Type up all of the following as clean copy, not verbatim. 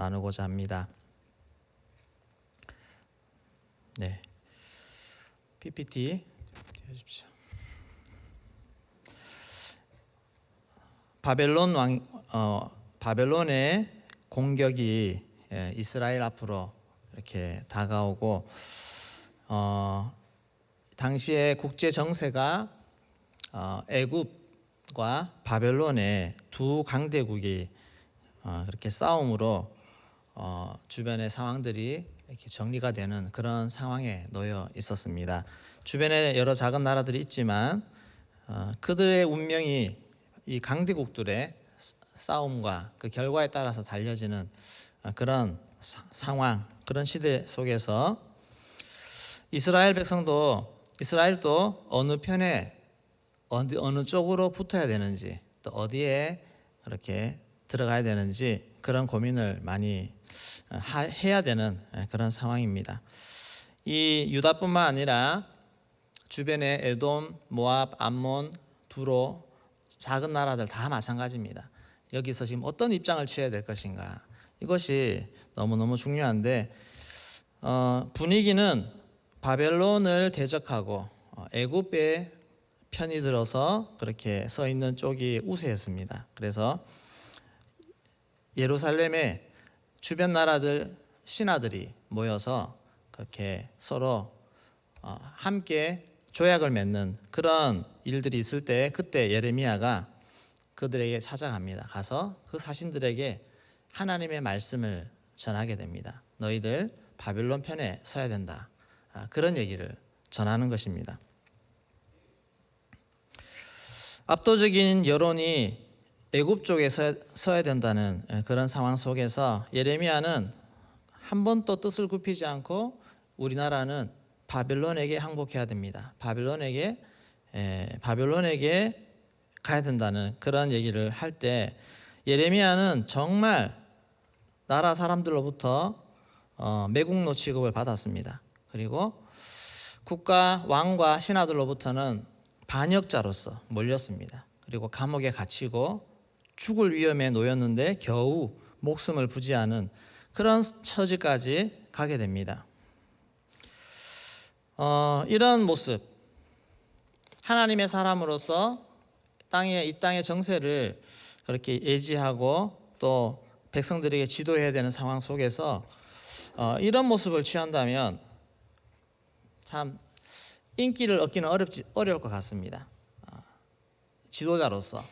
나누고자 합니다. 네, PPT 띄워주십시오. 바벨론의 공격이 이스라엘 앞으로 이렇게 다가오고, 당시에 국제 정세가 애굽과 바벨론의 두 강대국이 그렇게 싸움으로 주변의 상황들이 이렇게 정리가 되는 그런 상황에 놓여 있었습니다. 주변에 여러 작은 나라들이 있지만 그들의 운명이 이 강대국들의 싸움과 그 결과에 따라서 달려지는 그런 상황, 그런 시대 속에서 이스라엘도 어느 편에 어느 쪽으로 붙어야 되는지, 또 어디에 그렇게 들어가야 되는지 그런 고민을 많이 해야 되는 그런 상황입니다. 이 유다뿐만 아니라 주변의 에돔, 모압, 암몬, 두로, 작은 나라들 다 마찬가지입니다. 여기서 지금 어떤 입장을 취해야 될 것인가, 이것이 너무너무 중요한데, 분위기는 바벨론을 대적하고 애굽의 편이 들어서 그렇게 서 있는 쪽이 우세했습니다. 그래서 예루살렘에 주변 나라들 신하들이 모여서 그렇게 서로 함께 조약을 맺는 그런 일들이 있을 때, 그때 예레미야가 그들에게 찾아갑니다. 가서 그 사신들에게 하나님의 말씀을 전하게 됩니다. 너희들 바벨론 편에 서야 된다, 그런 얘기를 전하는 것입니다. 압도적인 여론이 애굽 쪽에 서야 된다는 그런 상황 속에서 예레미야는 한 번도 뜻을 굽히지 않고 우리나라는 바벨론에게 항복해야 됩니다, 바벨론에게 가야 된다는 그런 얘기를 할 때, 예레미야는 정말 나라 사람들로부터 매국노 취급을 받았습니다. 그리고 국가 왕과 신하들로부터는 반역자로서 몰렸습니다. 그리고 감옥에 갇히고 죽을 위험에 놓였는데 겨우 목숨을 부지하는 그런 처지까지 가게 됩니다. 이런 모습, 하나님의 사람으로서 이 땅의 정세를 그렇게 예지하고 또 백성들에게 지도해야 되는 상황 속에서 이런 모습을 취한다면 참 인기를 얻기는 어려울 것 같습니다. 지도자로서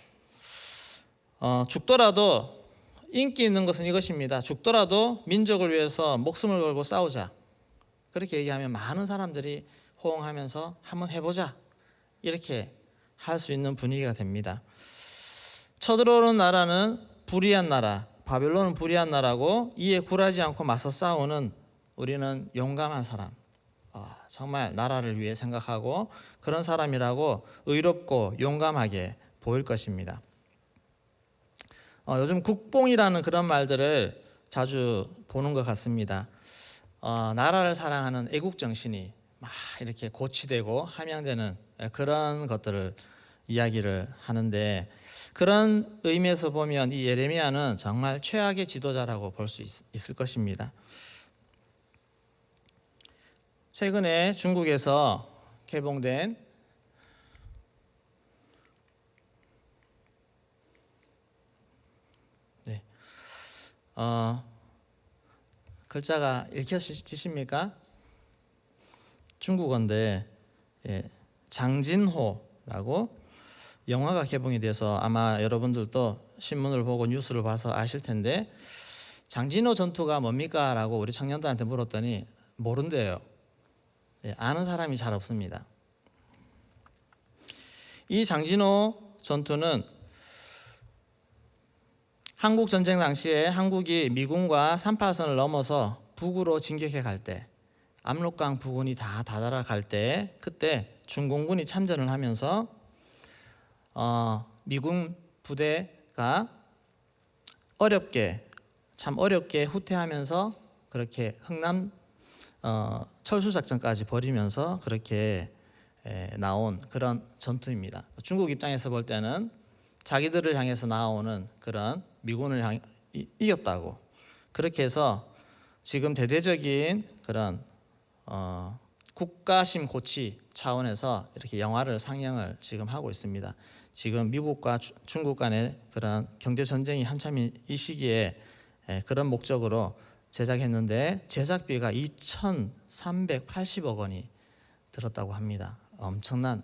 죽더라도, 인기 있는 것은 이것입니다. 죽더라도 민족을 위해서 목숨을 걸고 싸우자, 그렇게 얘기하면 많은 사람들이 호응하면서 한번 해보자, 이렇게 할 수 있는 분위기가 됩니다. 쳐들어오는 나라는 불의한 나라, 바벨론은 불의한 나라고, 이에 굴하지 않고 맞서 싸우는 우리는 용감한 사람, 정말 나라를 위해 생각하고 그런 사람이라고 의롭고 용감하게 보일 것입니다. 요즘 국뽕이라는 그런 말들을 자주 보는 것 같습니다. 나라를 사랑하는 애국 정신이 막 이렇게 고취되고 함양되는 그런 것들을 이야기를 하는데, 그런 의미에서 보면 이 예레미야는 정말 최악의 지도자라고 볼 수 있을 것입니다. 최근에 중국에서 개봉된 글자가 읽혀지십니까? 중국어인데 장진호라고 영화가 개봉이 돼서 아마 여러분들도 신문을 보고 뉴스를 봐서 아실 텐데, 장진호 전투가 뭡니까? 라고 우리 청년들한테 물었더니 모른대요. 아는 사람이 잘 없습니다. 이 장진호 전투는 한국 전쟁 당시에 한국이 미군과 38선을 넘어서 북으로 진격해 갈 때, 압록강 부근이 다 다다라갈 때, 그때 중공군이 참전을 하면서 미군 부대가 참 어렵게 후퇴하면서 그렇게 흥남 철수작전까지 벌이면서 그렇게 나온 그런 전투입니다. 중국 입장에서 볼 때는 자기들을 향해서 나오는 그런 미군을 이겼다고, 그렇게 해서 지금 대대적인 그런 국가심 고치 차원에서 이렇게 영화를 상영을 지금 하고 있습니다. 지금 미국과 중국 간의 그런 경제 전쟁이 한참 이 시기에 그런 목적으로 제작했는데 제작비가 2,380억 원이 들었다고 합니다. 엄청난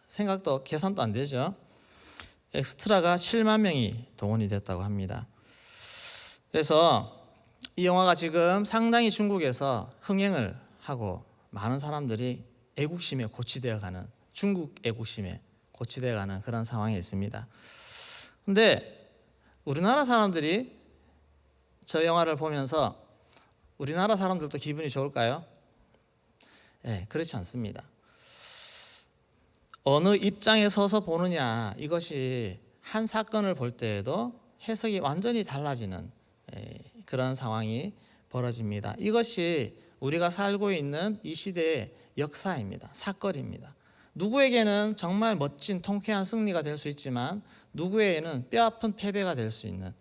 생각도 계산도 안 되죠. 엑스트라가 7만 명이 동원이 됐다고 합니다. 그래서 이 영화가 지금 상당히 중국에서 흥행을 하고 많은 사람들이 애국심에 고취되어가는, 중국 애국심에 고취되어가는 그런 상황이 있습니다. 근데 우리나라 사람들이 저 영화를 보면서 우리나라 사람들도 기분이 좋을까요? 네, 그렇지 않습니다. 어느 입장에 서서 보느냐, 이것이 한 사건을 볼 때에도 해석이 완전히 달라지는 그런 상황이 벌어집니다. 이것이 우리가 살고 있는 이 시대의 역사입니다. 사건입니다. 누구에게는 정말 멋진 통쾌한 승리가 될 수 있지만 누구에게는 뼈아픈 패배가 될 수 있는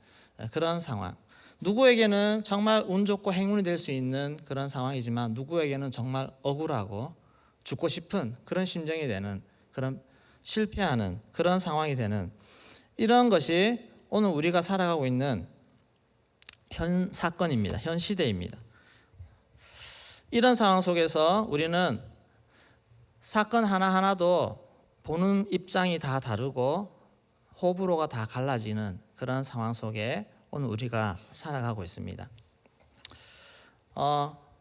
그런 상황, 누구에게는 정말 운 좋고 행운이 될 수 있는 그런 상황이지만 누구에게는 정말 억울하고 죽고 싶은 그런 심정이 되는, 그런 실패하는 그런 상황이 되는, 이런 것이 오늘 우리가 살아가고 있는 현 사건입니다. 현 시대입니다. 이런 상황 속에서 우리는 사건 하나하나도 보는 입장이 다 다르고 호불호가 다 갈라지는 그런 상황 속에 오늘 우리가 살아가고 있습니다.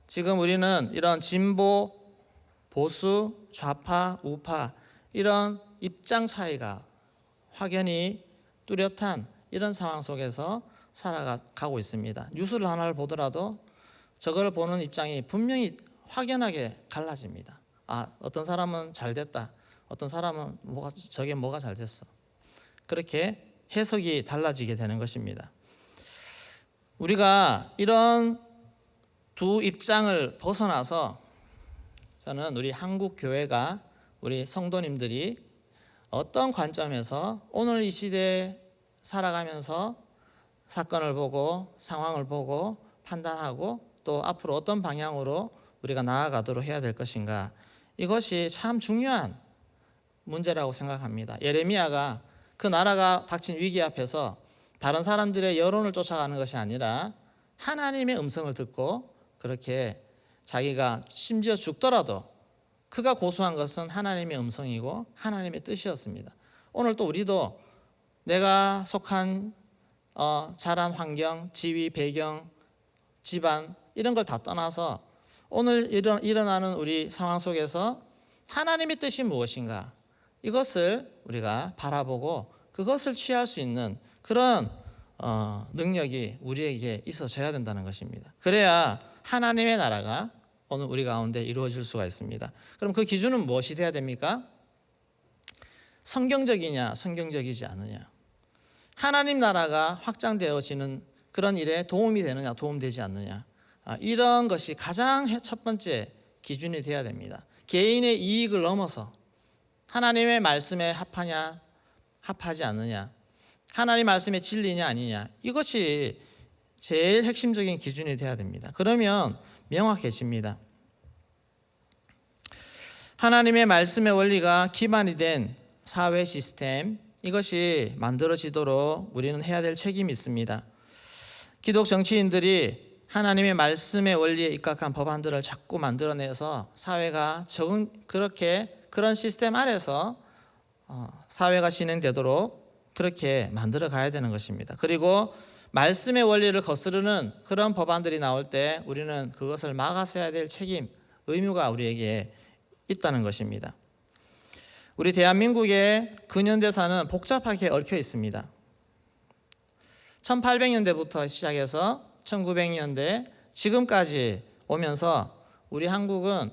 지금 우리는 이런 진보, 보수, 좌파, 우파 이런 입장 차이가 확연히 뚜렷한 이런 상황 속에서 살아가고 있습니다. 뉴스를 하나를 보더라도 저걸 보는 입장이 분명히 확연하게 갈라집니다. 어떤 사람은 잘 됐다, 어떤 사람은 저게 뭐가 잘 됐어, 그렇게 해석이 달라지게 되는 것입니다. 우리가 이런 두 입장을 벗어나서 저는 우리 한국 교회가, 우리 성도님들이 어떤 관점에서 오늘 이 시대에 살아가면서 사건을 보고 상황을 보고 판단하고 또 앞으로 어떤 방향으로 우리가 나아가도록 해야 될 것인가, 이것이 참 중요한 문제라고 생각합니다. 예레미야가 그 나라가 닥친 위기 앞에서 다른 사람들의 여론을 쫓아가는 것이 아니라 하나님의 음성을 듣고 그렇게 자기가 심지어 죽더라도 그가 고수한 것은 하나님의 음성이고 하나님의 뜻이었습니다. 오늘 또 우리도 내가 속한 자란 환경, 지위, 배경, 집안 이런 걸 다 떠나서 오늘 일어나는 우리 상황 속에서 하나님의 뜻이 무엇인가, 이것을 우리가 바라보고 그것을 취할 수 있는 그런 능력이 우리에게 있어져야 된다는 것입니다. 그래야 하나님의 나라가 오늘 우리 가운데 이루어질 수가 있습니다. 그럼 그 기준은 무엇이 돼야 됩니까? 성경적이냐, 성경적이지 않느냐, 하나님 나라가 확장되어지는 그런 일에 도움이 되느냐, 도움되지 않느냐, 이런 것이 가장 첫 번째 기준이 돼야 됩니다. 개인의 이익을 넘어서 하나님의 말씀에 합하냐, 합하지 않느냐, 하나님 말씀의 진리냐 아니냐, 이것이 제일 핵심적인 기준이 돼야 됩니다. 그러면 명확해집니다. 하나님의 말씀의 원리가 기반이 된 사회 시스템, 이것이 만들어지도록 우리는 해야 될 책임이 있습니다. 기독 정치인들이 하나님의 말씀의 원리에 입각한 법안들을 자꾸 만들어내서 사회가 그런 시스템 아래서 사회가 진행되도록 그렇게 만들어 가야 되는 것입니다. 그리고 말씀의 원리를 거스르는 그런 법안들이 나올 때 우리는 그것을 막아서야 될 책임, 의무가 우리에게 있다는 것입니다. 우리 대한민국의 근현대사는 복잡하게 얽혀 있습니다. 1800년대부터 시작해서 1900년대 지금까지 오면서 우리 한국은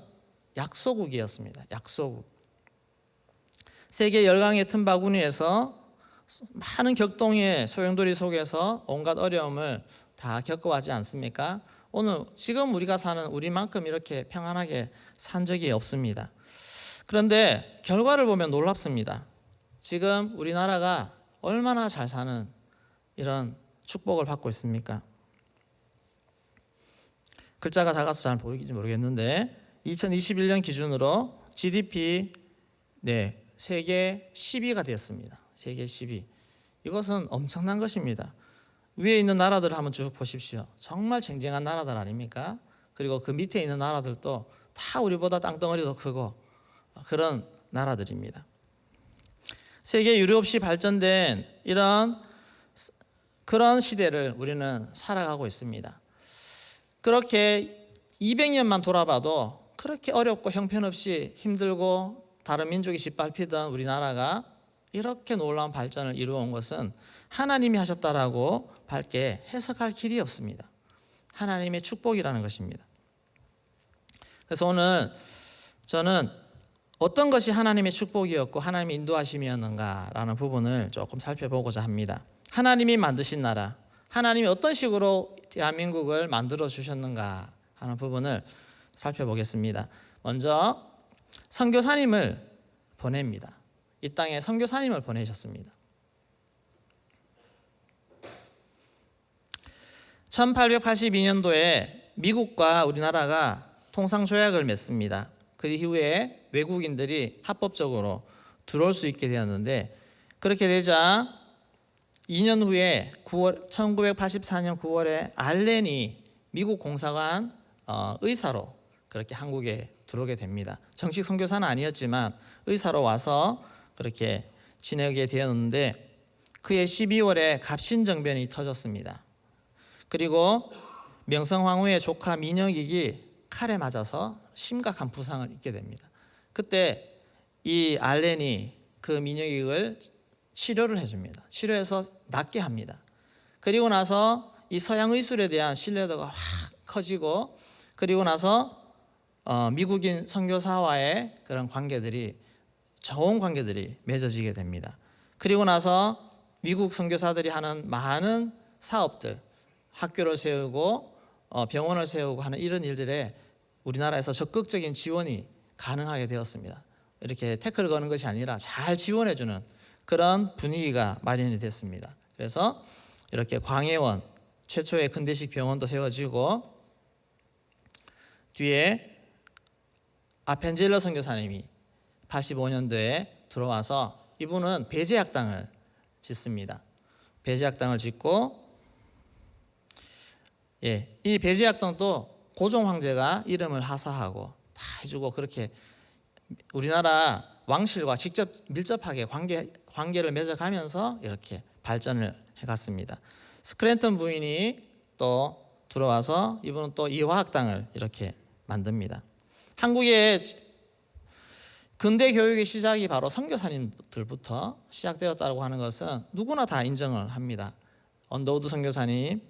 약소국이었습니다. 약소국. 세계 열강의 틈바구니에서 많은 격동의 소용돌이 속에서 온갖 어려움을 다 겪어왔지 않습니까? 지금 우리가 사는 우리만큼 이렇게 평안하게 산 적이 없습니다. 그런데 결과를 보면 놀랍습니다. 지금 우리나라가 얼마나 잘 사는 이런 축복을 받고 있습니까? 글자가 작아서 잘 보이는지 모르겠는데 2021년 기준으로 GDP 세계 10위가 되었습니다. 세계 10위. 이것은 엄청난 것입니다. 위에 있는 나라들을 한번 쭉 보십시오. 정말 쟁쟁한 나라들 아닙니까? 그리고 그 밑에 있는 나라들도 다 우리보다 땅덩어리도 크고 그런 나라들입니다. 세계 유료 없이 발전된 그런 시대를 우리는 살아가고 있습니다. 그렇게 200년만 돌아봐도 그렇게 어렵고 형편없이 힘들고 다른 민족이 짓밟히던 우리나라가 이렇게 놀라운 발전을 이루어온 것은 하나님이 하셨다라고 밝게 해석할 길이 없습니다. 하나님의 축복이라는 것입니다. 그래서 오늘 저는 어떤 것이 하나님의 축복이었고 하나님의 인도하심이었는가라는 부분을 조금 살펴보고자 합니다. 하나님이 만드신 나라, 하나님이 어떤 식으로 대한민국을 만들어 주셨는가 하는 부분을 살펴보겠습니다. 먼저 선교사님을 보냅니다. 이 땅에 선교사님을 보내셨습니다. 1882년도에 미국과 우리나라가 통상조약을 맺습니다. 그 이후에 외국인들이 합법적으로 들어올 수 있게 되었는데, 그렇게 되자 2년 후에 1984년 9월에 알렌이 미국 공사관 의사로 그렇게 한국에 들어오게 됩니다. 정식 선교사는 아니었지만 의사로 와서 그렇게 지내게 되었는데, 그해 12월에 갑신정변이 터졌습니다. 그리고 명성황후의 조카 민혁익이 칼에 맞아서 심각한 부상을 입게 됩니다. 그때 이 알렌이 그 민혁익을 치료를 해줍니다. 치료해서 낫게 합니다. 그리고 나서 이 서양 의술에 대한 신뢰도가 확 커지고, 그리고 나서 미국인 선교사와의 그런 관계들이, 좋은 관계들이 맺어지게 됩니다. 그리고 나서 미국 선교사들이 하는 많은 사업들, 학교를 세우고 병원을 세우고 하는 이런 일들에 우리나라에서 적극적인 지원이 가능하게 되었습니다. 이렇게 태클을 거는 것이 아니라 잘 지원해주는 그런 분위기가 마련이 됐습니다. 그래서 이렇게 광해원 최초의 근대식 병원도 세워지고, 뒤에 아펜젤러 선교사님이 85년도에 들어와서 이분은 배제학당을 짓습니다. 배제학당을 짓고, 이 배제학당도 고종 황제가 이름을 하사하고 다 해주고, 그렇게 우리나라 왕실과 직접 밀접하게 관계를 맺어가면서 이렇게 발전을 해갔습니다. 스크랜턴 부인이 또 들어와서 이분은 또 이화학당을 이렇게 만듭니다. 한국의 근대 교육의 시작이 바로 선교사님들부터 시작되었다고 하는 것은 누구나 다 인정을 합니다. 언더우드 선교사님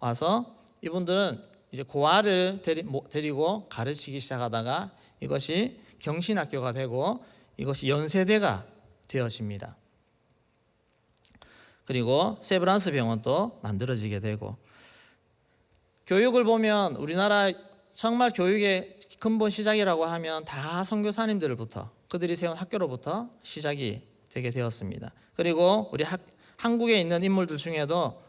와서 이분들은 이제 고아를 데리고 가르치기 시작하다가 이것이 경신학교가 되고 이것이 연세대가 되어집니다. 그리고 세브란스 병원도 만들어지게 되고, 교육을 보면 우리나라 정말 교육의 근본 시작이라고 하면 다 선교사님들부터, 그들이 세운 학교로부터 시작이 되게 되었습니다. 그리고 우리 한국에 있는 인물들 중에도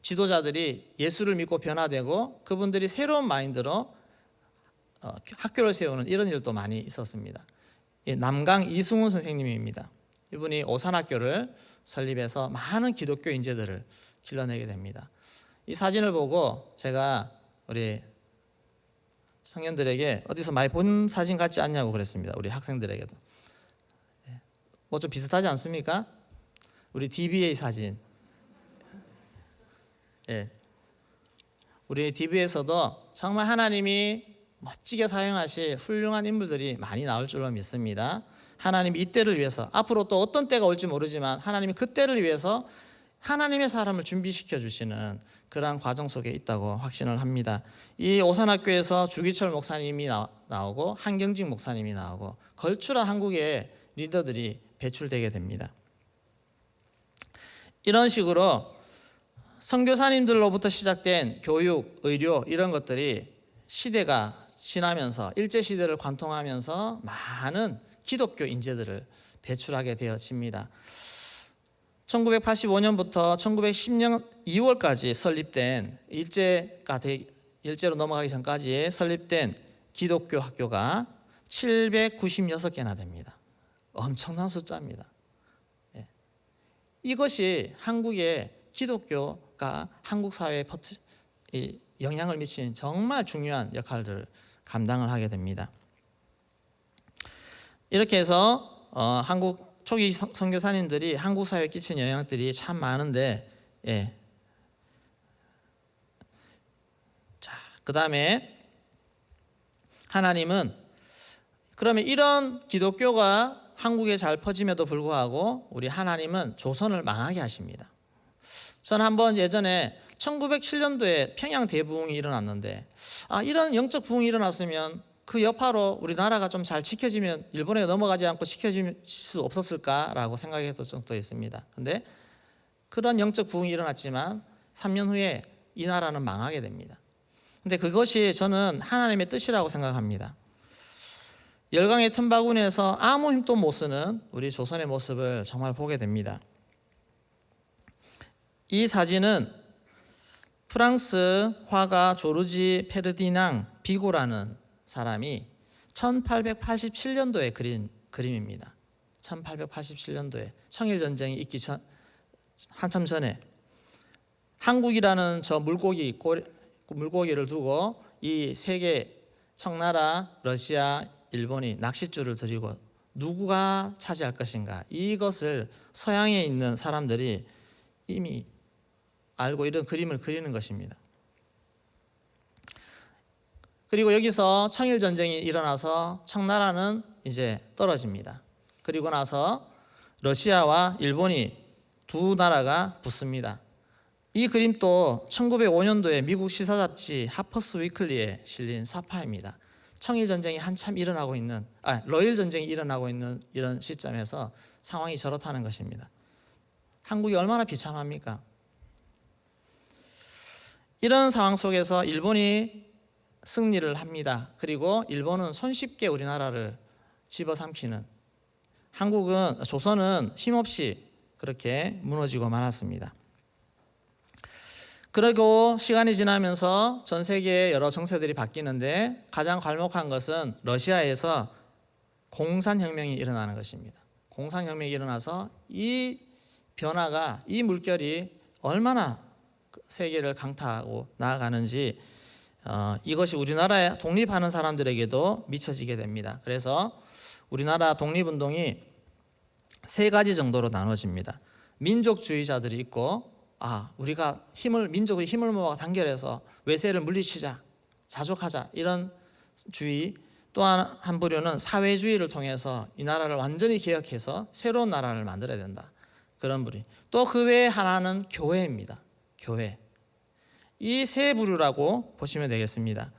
지도자들이 예수를 믿고 변화되고 그분들이 새로운 마인드로 학교를 세우는 이런 일도 많이 있었습니다. 남강 이승훈 선생님입니다. 이분이 오산학교를 설립해서 많은 기독교 인재들을 길러내게 됩니다. 이 사진을 보고 제가 우리 청년들에게 어디서 많이 본 사진 같지 않냐고 그랬습니다. 우리 학생들에게도. 뭐 좀 비슷하지 않습니까? 우리 DBA 사진. 우리 DB에서도 정말 하나님이 멋지게 사용하실 훌륭한 인물들이 많이 나올 줄로 믿습니다. 하나님이 이때를 위해서, 앞으로 또 어떤 때가 올지 모르지만 하나님이 그때를 위해서 하나님의 사람을 준비시켜 주시는 그러한 과정 속에 있다고 확신을 합니다. 이 오산학교에서 주기철 목사님이 나오고 한경직 목사님이 나오고 걸출한 한국의 리더들이 배출되게 됩니다. 이런 식으로 선교사님들로부터 시작된 교육, 의료 이런 것들이 시대가 지나면서 일제시대를 관통하면서 많은 기독교 인재들을 배출하게 되어집니다. 1985년부터 1910년 2월까지 설립된 일제로 넘어가기 전까지 설립된 기독교 학교가 796개나 됩니다. 엄청난 숫자입니다. 이것이 한국의 기독교가 한국 사회에 영향을 미치는 정말 중요한 역할들을 감당을 하게 됩니다. 이렇게 해서 한국 초기 선교사님들이 한국 사회에 끼친 영향들이 참 많은데, 자, 그 다음에 하나님은 그러면 이런 기독교가 한국에 잘 퍼짐에도 불구하고 우리 하나님은 조선을 망하게 하십니다. 저는 한번 예전에 1907년도에 평양 대부흥이 일어났는데, 이런 영적 부흥이 일어났으면 그 여파로 우리나라가 좀 잘 지켜지면 일본에 넘어가지 않고 지켜질 수 없었을까라고 생각했던 적도 있습니다. 그런데 그런 영적 부흥이 일어났지만 3년 후에 이 나라는 망하게 됩니다. 근데 그것이 저는 하나님의 뜻이라고 생각합니다. 열강의 틈바구니에서 아무 힘도 못 쓰는 우리 조선의 모습을 정말 보게 됩니다. 이 사진은 프랑스 화가 조르지 페르디낭 비고라는 사람이 1887년도에 그린 그림입니다. 1887년도에 청일전쟁이 있기 전, 한참 전에 한국이라는 저 물고기를 두고 이 세계 청나라, 러시아, 일본이 낚싯줄을 들이고 누구가 차지할 것인가, 이것을 서양에 있는 사람들이 이미 알고 이런 그림을 그리는 것입니다. 그리고 여기서 청일전쟁이 일어나서 청나라는 이제 떨어집니다. 그리고 나서 러시아와 일본이 두 나라가 붙습니다. 이 그림도 1905년도에 미국 시사잡지 하퍼스 위클리에 실린 사파입니다. 청일전쟁이 한참 일어나고 있는, 러일전쟁이 일어나고 있는 이런 시점에서 상황이 저렇다는 것입니다. 한국이 얼마나 비참합니까? 이런 상황 속에서 일본이 승리를 합니다. 그리고 일본은 손쉽게 우리나라를 집어삼키는, 조선은 힘없이 그렇게 무너지고 말았습니다. 그리고 시간이 지나면서 전 세계의 여러 정세들이 바뀌는데 가장 괄목한 것은 러시아에서 공산혁명이 일어나는 것입니다. 공산혁명이 일어나서 이 변화가, 이 물결이 얼마나 세계를 강타하고 나아가는지 이것이 우리나라에 독립하는 사람들에게도 미쳐지게 됩니다. 그래서 우리나라 독립운동이 세 가지 정도로 나눠집니다. 민족주의자들이 있고, 우리가 민족의 힘을 모아 단결해서 외세를 물리치자, 자족하자, 이런 주의. 또 한 부류는 사회주의를 통해서 이 나라를 완전히 개혁해서 새로운 나라를 만들어야 된다, 그런 부류. 또 그 외에 하나는 교회입니다. 교회. 이 세 부류라고 보시면 되겠습니다.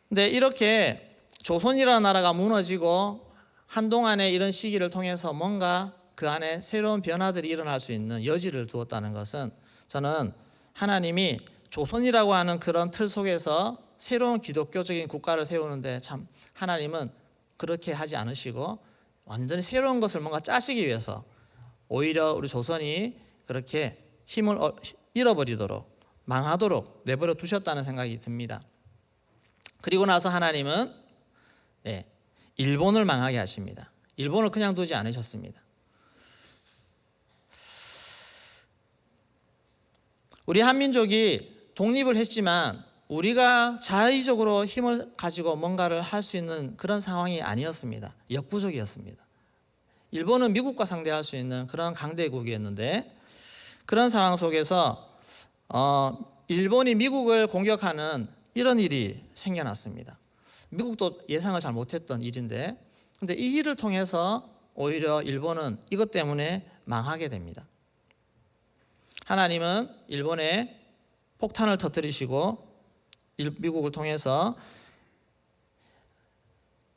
근데 이렇게 조선이라는 나라가 무너지고 한동안의 이런 시기를 통해서 뭔가 그 안에 새로운 변화들이 일어날 수 있는 여지를 두었다는 것은, 저는 하나님이 조선이라고 하는 그런 틀 속에서 새로운 기독교적인 국가를 세우는데 참 하나님은 그렇게 하지 않으시고 완전히 새로운 것을 뭔가 짜시기 위해서 오히려 우리 조선이 그렇게 힘을 잃어버리도록, 망하도록 내버려 두셨다는 생각이 듭니다. 그리고 나서 하나님은 일본을 망하게 하십니다. 일본을 그냥 두지 않으셨습니다. 우리 한민족이 독립을 했지만 우리가 자의적으로 힘을 가지고 뭔가를 할 수 있는 그런 상황이 아니었습니다. 역부족이었습니다. 일본은 미국과 상대할 수 있는 그런 강대국이었는데, 그런 상황 속에서 일본이 미국을 공격하는 이런 일이 생겨났습니다. 미국도 예상을 잘 못했던 일인데, 근데 이 일을 통해서 오히려 일본은 이것 때문에 망하게 됩니다. 하나님은 일본에 폭탄을 터뜨리시고 미국을 통해서,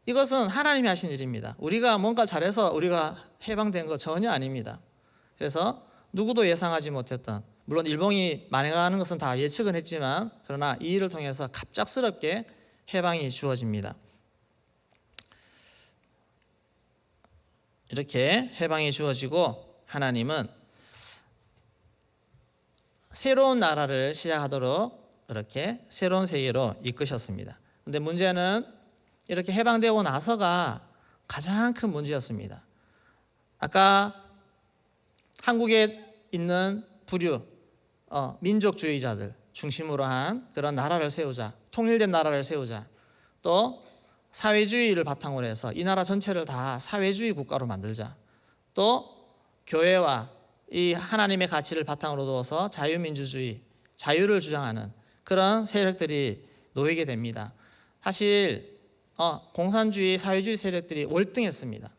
이것은 하나님이 하신 일입니다. 우리가 뭔가 잘해서 우리가 해방된 거 전혀 아닙니다. 그래서 누구도 예상하지 못했던, 물론 일본이 만행하는 것은 다 예측은 했지만, 그러나 이 일을 통해서 갑작스럽게 해방이 주어집니다. 이렇게 해방이 주어지고 하나님은 새로운 나라를 시작하도록 이렇게 새로운 세계로 이끄셨습니다. 근데 문제는 이렇게 해방되고 나서가 가장 큰 문제였습니다. 아까 한국에 있는 부류 민족주의자들 중심으로 한 그런 나라를 세우자, 통일된 나라를 세우자, 또 사회주의를 바탕으로 해서 이 나라 전체를 다 사회주의 국가로 만들자, 또 교회와 이 하나님의 가치를 바탕으로 두어서 자유민주주의, 자유를 주장하는 그런 세력들이 놓이게 됩니다. 사실 공산주의, 사회주의 세력들이 월등했습니다.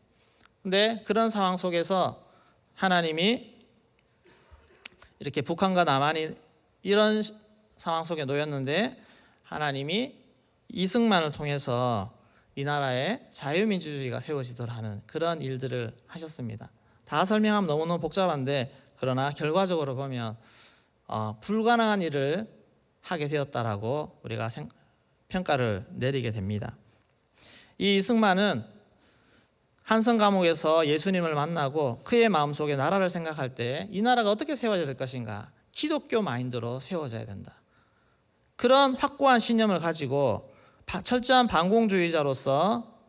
근데 그런 상황 속에서 하나님이 이렇게 북한과 남한이 이런 상황 속에 놓였는데 하나님이 이승만을 통해서 이 나라에 자유민주주의가 세워지도록 하는 그런 일들을 하셨습니다. 다 설명하면 너무너무 복잡한데 그러나 결과적으로 보면 불가능한 일을 하게 되었다라고 우리가 평가를 내리게 됩니다. 이 이승만은 한성 감옥에서 예수님을 만나고 그의 마음속에 나라를 생각할 때 이 나라가 어떻게 세워져야 될 것인가, 기독교 마인드로 세워져야 된다, 그런 확고한 신념을 가지고 철저한 반공주의자로서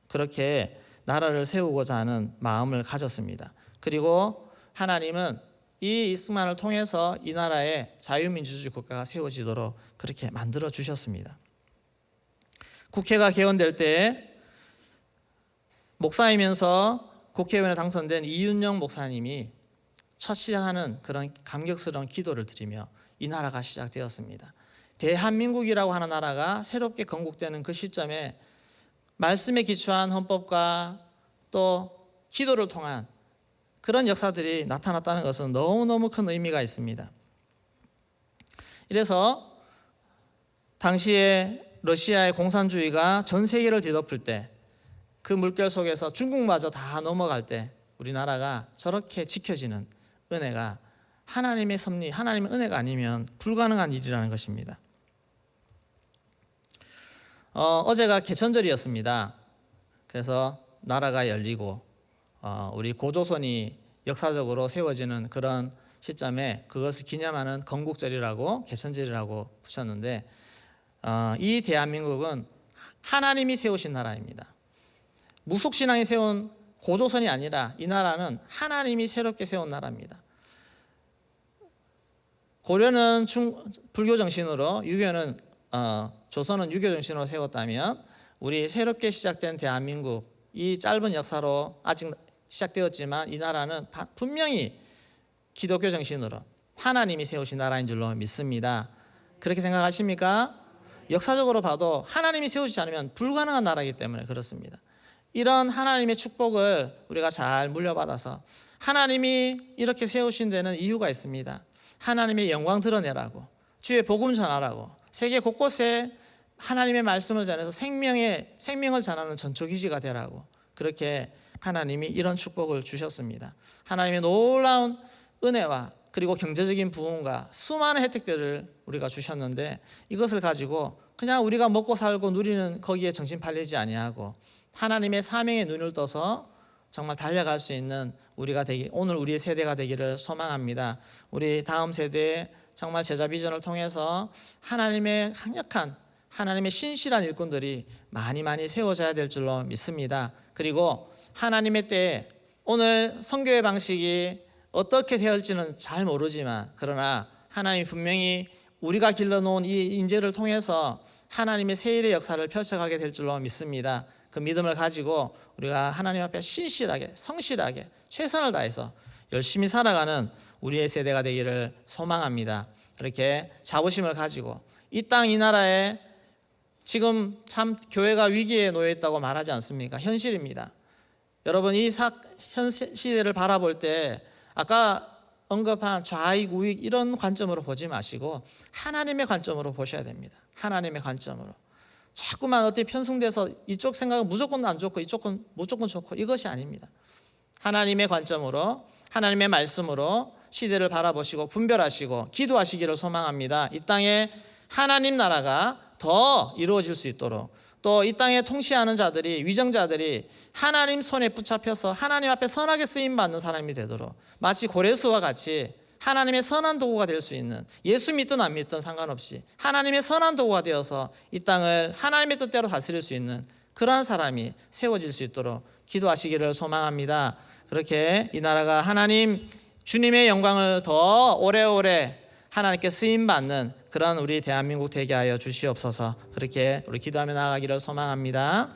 그렇게 나라를 세우고자 하는 마음을 가졌습니다. 그리고 하나님은 이 이승만을 통해서 이 나라의 자유민주주의 국가가 세워지도록 그렇게 만들어 주셨습니다. 국회가 개원될 때 목사이면서 국회의원에 당선된 이윤영 목사님이 첫 시작하는 그런 감격스러운 기도를 드리며 이 나라가 시작되었습니다. 대한민국이라고 하는 나라가 새롭게 건국되는 그 시점에 말씀에 기초한 헌법과 또 기도를 통한 그런 역사들이 나타났다는 것은 너무너무 큰 의미가 있습니다. 이래서 당시에 러시아의 공산주의가 전 세계를 뒤덮을 때, 그 물결 속에서 중국마저 다 넘어갈 때 우리나라가 저렇게 지켜지는 은혜가 하나님의 섭리, 하나님의 은혜가 아니면 불가능한 일이라는 것입니다. 어제가 개천절이었습니다. 그래서 나라가 열리고 우리 고조선이 역사적으로 세워지는 그런 시점에 그것을 기념하는 건국절이라고 개천절이라고 붙였는데 이 대한민국은 하나님이 세우신 나라입니다. 무속신앙이 세운 고조선이 아니라 이 나라는 하나님이 새롭게 세운 나라입니다. 고려는 불교 정신으로, 유교는 조선은 유교 정신으로 세웠다면 우리 새롭게 시작된 대한민국, 이 짧은 역사로 아직 시작되었지만 이 나라는 분명히 기독교 정신으로 하나님이 세우신 나라인 줄로 믿습니다. 그렇게 생각하십니까? 역사적으로 봐도 하나님이 세우시지 않으면 불가능한 나라이기 때문에 그렇습니다. 이런 하나님의 축복을 우리가 잘 물려받아서 하나님이 이렇게 세우신 데는 이유가 있습니다. 하나님의 영광 드러내라고, 주의 복음 전하라고, 세계 곳곳에 하나님의 말씀을 전해서 생명을 전하는 전초기지가 되라고, 그렇게 하나님이 이런 축복을 주셨습니다. 하나님의 놀라운 은혜와 그리고 경제적인 부흥과 수많은 혜택들을 우리가 주셨는데 이것을 가지고 그냥 우리가 먹고 살고 누리는 거기에 정신 팔리지 아니하고 하나님의 사명에 눈을 떠서 정말 달려갈 수 있는 우리가 오늘 우리의 세대가 되기를 소망합니다. 우리 다음 세대에 정말 제자 비전을 통해서 하나님의 강력한, 하나님의 신실한 일꾼들이 많이 세워져야 될 줄로 믿습니다. 그리고 하나님의 때에 오늘 선교의 방식이 어떻게 되었을지는 잘 모르지만 그러나 하나님이 분명히 우리가 길러놓은 이 인재를 통해서 하나님의 세일의 역사를 펼쳐가게 될 줄로 믿습니다. 그 믿음을 가지고 우리가 하나님 앞에 신실하게, 성실하게 최선을 다해서 열심히 살아가는 우리의 세대가 되기를 소망합니다. 그렇게 자부심을 가지고 이 땅, 이 나라에 지금 참 교회가 위기에 놓여 있다고 말하지 않습니까? 현실입니다. 여러분, 이 현 시대를 바라볼 때 아까 언급한 좌익, 우익 이런 관점으로 보지 마시고 하나님의 관점으로 보셔야 됩니다. 하나님의 관점으로. 자꾸만 어떻게 편승돼서 이쪽 생각은 무조건 안 좋고 이쪽은 무조건 좋고 이것이 아닙니다. 하나님의 관점으로, 하나님의 말씀으로 시대를 바라보시고 분별하시고 기도하시기를 소망합니다. 이 땅에 하나님 나라가 더 이루어질 수 있도록, 또 이 땅에 통치하는 자들이, 위정자들이 하나님 손에 붙잡혀서 하나님 앞에 선하게 쓰임받는 사람이 되도록, 마치 고레스와 같이 하나님의 선한 도구가 될 수 있는, 예수 믿든 안 믿든 상관없이 하나님의 선한 도구가 되어서 이 땅을 하나님의 뜻대로 다스릴 수 있는 그러한 사람이 세워질 수 있도록 기도하시기를 소망합니다. 그렇게 이 나라가 하나님 주님의 영광을 더 오래오래 하나님께 쓰임받는 그런 우리 대한민국 되게 하여 주시옵소서. 그렇게 우리 기도하며 나아가기를 소망합니다.